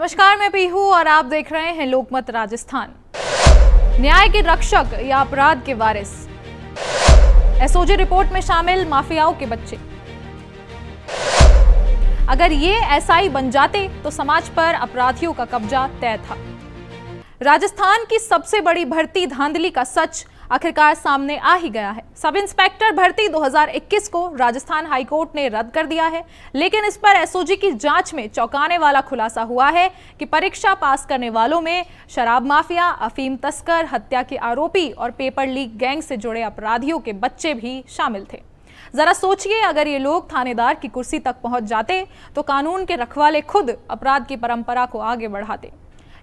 नमस्कार, मैं पीहू और आप देख रहे हैं लोकमत राजस्थान। न्याय के रक्षक या अपराध के वारिस, एसओजी रिपोर्ट में शामिल माफियाओं के बच्चे। अगर ये एसआई बन जाते तो समाज पर अपराधियों का कब्जा तय था। राजस्थान की सबसे बड़ी भर्ती धांधली का सच आखिरकार सामने आ ही गया है। सब इंस्पेक्टर भर्ती 2021 को राजस्थान हाईकोर्ट ने रद्द कर दिया है, लेकिन इस पर एसओजी की जांच में चौंकाने वाला खुलासा हुआ है कि परीक्षा पास करने वालों में शराब माफिया, अफीम तस्कर, हत्या के आरोपी और पेपर लीक गैंग से जुड़े अपराधियों के बच्चे भी शामिल थे। जरा सोचिए, अगर ये लोग थानेदार की कुर्सी तक पहुंच जाते तो कानून के रखवाले खुद अपराध की परंपरा को आगे बढ़ाते।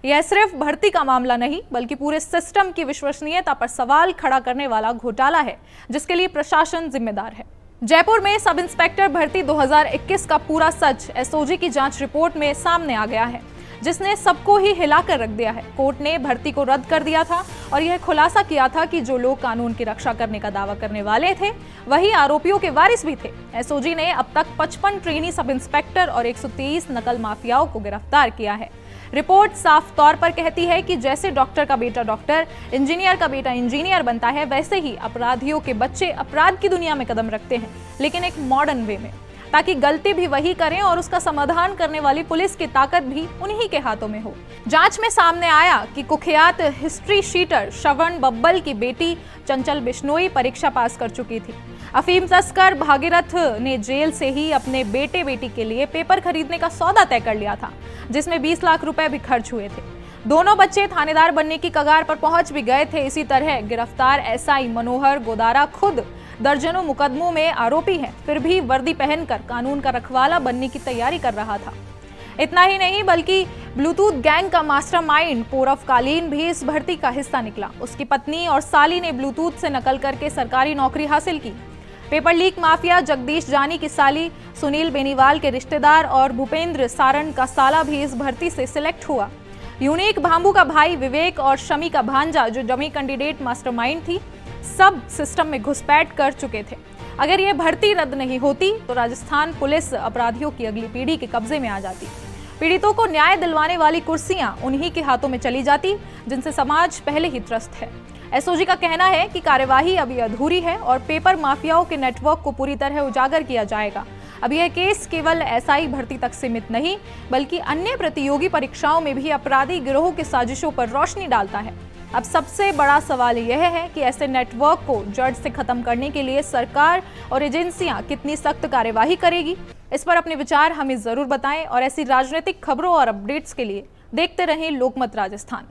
यह सिर्फ भर्ती का मामला नहीं, बल्कि पूरे सिस्टम की विश्वसनीयता पर सवाल खड़ा करने वाला घोटाला है, जिसके लिए प्रशासन जिम्मेदार है। जयपुर में सब इंस्पेक्टर भर्ती 2021 का पूरा सच एसओजी की जांच रिपोर्ट में सामने आ गया है, जिसने सबको ही हिलाकर रख दिया है। कोर्ट ने भर्ती को रद्द कर दिया था और यह खुलासा किया था कि जो लोग कानून की रक्षा करने का दावा करने वाले थे, वही आरोपियों के वारिस भी थे। एसओजी ने अब तक 55 ट्रेनी सब इंस्पेक्टर और 123 नकल माफियाओं को गिरफ्तार किया है। रिपोर्ट साफ तौर पर कहती है कि जैसे डॉक्टर का बेटा डॉक्टर, इंजीनियर का बेटा इंजीनियर बनता है, वैसे ही अपराधियों के बच्चे अपराध की दुनिया में कदम रखते हैं, लेकिन एक मॉडर्न वे में, ताकि गलती भी वही करें और उसका समाधान करने वाली पुलिस की ताकत भी उन्हीं के हाथों में हो। जांच में सामने आया कि कुख्यात हिस्ट्री शीटर श्रवण बब्बल की बेटी चंचल बिश्नोई परीक्षा पास कर चुकी थी। अफीम तस्कर भागीरथ ने जेल से ही अपने बेटे बेटी के लिए पेपर खरीदने का सौदा तय कर लिया था, जिसमें 20 लाख रुपए भी खर्च हुए थे। दोनों बच्चे थानेदार बनने की कगार पर पहुंच भी गए थे। इसी तरह गिरफ्तार एसआई मनोहर गोदारा खुद दर्जनों मुकदमों में आरोपी हैं, फिर भी वर्दी पहनकर कानून का रखवाला बनने की तैयारी कर रहा था। इतना ही नहीं, बल्कि ब्लूटूथ गैंग का मास्टरमाइंड पूरव कालीन भी इस भर्ती का हिस्सा निकला। उसकी पत्नी और साली ने ब्लूटूथ से नकल करके सरकारी नौकरी हासिल की। पेपर लीक माफिया जगदीश जानी की साली, सुनील बेनीवाल के रिश्तेदार और भूपेंद्र सारण का साला भी इस भर्ती से सिलेक्ट हुआ। यूनिक भांबू का भाई विवेक और शमी का भांजा, जो डमी कैंडिडेट मास्टरमाइंड थी, सब सिस्टम में घुसपैठ कर चुके थे। अगर ये भर्ती रद्द नहीं होती तो राजस्थान पुलिस अपराधियों की अगली पीढ़ी के कब्जे में आ जाती। पीड़ितों को न्याय दिलवाने वाली कुर्सियां उन्हीं के हाथों में चली जाती, जिनसे समाज पहले ही त्रस्त है। एसओजी का कहना है कि कार्यवाही अभी अधूरी है और पेपर माफियाओं के नेटवर्क को पूरी तरह उजागर किया जाएगा। अब यह केस केवल एसआई भर्ती तक सीमित नहीं, बल्कि अन्य प्रतियोगी परीक्षाओं में भी अपराधी गिरोह की साजिशों पर रोशनी डालता है। अब सबसे बड़ा सवाल यह है कि ऐसे नेटवर्क को जड़ से खत्म करने के लिए सरकार और एजेंसियां कितनी सख्त कार्यवाही करेगी। इस पर अपने विचार हमें जरूर बताएं और ऐसी राजनीतिक खबरों और अपडेट्स के लिए देखते रहें लोकमत राजस्थान।